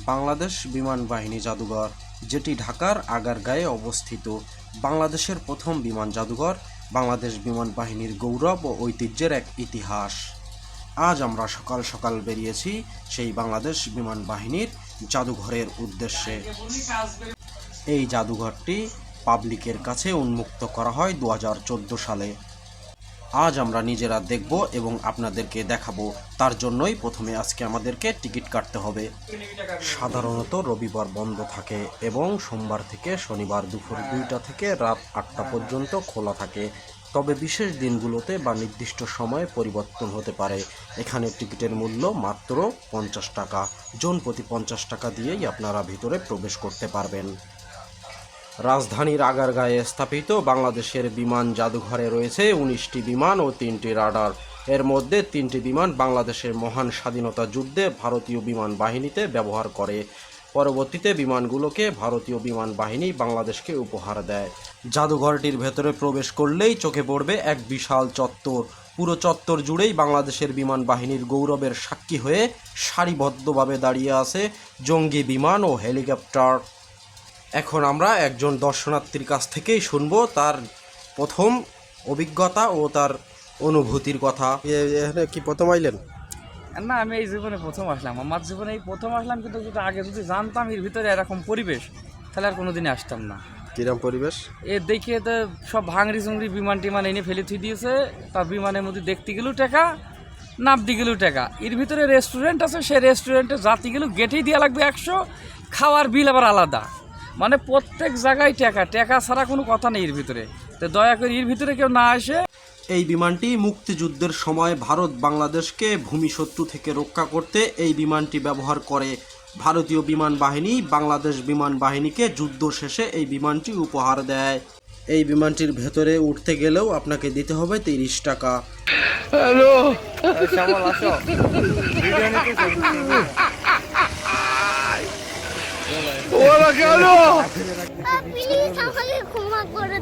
বাংলাদেশ বিমান বাহিনী জাদুঘর, যেটি ঢাকার আগারগাঁয়ে অবস্থিত। বাংলাদেশের প্রথম বিমান জাদুঘর, বাংলাদেশ বিমান বাহিনীর গৌরব ও ঐতিহ্যের এক ইতিহাস। আজ আমরা সকাল সকাল বেরিয়েছি সেই বাংলাদেশ বিমান বাহিনীর জাদুঘরের উদ্দেশ্যে। এই জাদুঘরটি পাবলিকের কাছে উন্মুক্ত করা হয় 2014 সালে। আজ আমরা নিজেরা দেখব এবং আপনাদেরকে দেখাবো। তার জন্যই প্রথমে আজকে আমাদেরকে টিকিট কাটতে হবে। সাধারণত রবিবার বন্ধ থাকে এবং সোমবার থেকে শনিবার দুপুর 2টা থেকে রাত 8টা পর্যন্ত খোলা থাকে। তবে বিশেষ দিনগুলোতে বা নির্দিষ্ট সময়ে পরিবর্তন হতে পারে। এখানে টিকিটের মূল্য মাত্র 50 টাকা। জন প্রতি 50 টাকা দিয়েই আপনারা ভিতরে প্রবেশ করতে পারবেন। রাজধানীর আগারগাঁয়ে স্থাপিত বাংলাদেশের বিমান জাদুঘরে রয়েছে 19টি বিমান ও 3টি রাডার। এর মধ্যে 3টি বিমান বাংলাদেশের মহান স্বাধীনতা যুদ্ধে ভারতীয় বিমান বাহিনীতে ব্যবহার করে। পরবর্তীতে বিমানগুলোকে ভারতীয় বিমান বাহিনী বাংলাদেশকে উপহার দেয়। জাদুঘরটির ভেতরে প্রবেশ করলেই চোখে পড়বে এক বিশাল চত্বর। পুরো চত্বর জুড়েই বাংলাদেশের বিমান বাহিনীর গৌরবের সাক্ষী হয়ে সারিবদ্ধভাবে দাঁড়িয়ে আছে জঙ্গি বিমান ও হেলিকপ্টার। এখন আমরা একজন দর্শনার্থীর কাছ থেকেই শুনবো তার প্রথম অভিজ্ঞতা ও তার অনুভূতির কথা। এখানে কি প্রথম আইলেন? না, আমি এই জীবনে প্রথম আসলাম। আমার জীবনে এই প্রথম আসলাম, কিন্তু যদি আগে যদি জানতাম এর ভিতরে এরকম পরিবেশ, তাহলে আর কোনোদিনই আসতাম না। কিরম পরিবেশ? এ দেখে তো সব ভাঙড়ি চুংড়ি বিমান টিমান এনে ফেলে থুই দিয়েছে। তার বিমানের মধ্যে দেখতে গেলেও টাকা, নামতে গেলেও টাকা। এর ভিতরে রেস্টুরেন্ট আছে, সেই রেস্টুরেন্টে যাতে গেলেও গেটেই দেওয়া লাগবে 100, খাওয়ার বিল আবার আলাদা। মানে প্রত্যেক জায়গায় টাকা, টাকা ছাড়া কোনো কথা নেই এর ভিতরে। তো দয়া করে এর ভিতরে কেউ না আসে। এই বিমানটি মুক্তিযুদ্ধের সময় ভারত বাংলাদেশকে ভূমিশত্রু থেকে রক্ষা করতে এই বিমানটি ব্যবহার করে। ভারতীয় বিমান বাহিনী বাংলাদেশ বিমান বাহিনীকে যুদ্ধ শেষে এই বিমানটি উপহার দেয়। এই বিমানটির ভেতরে উঠতে গেলেও আপনাকে দিতে হবে 30 টাকা। হ্যালো, প্লিজ আমাকে ক্ষমা করে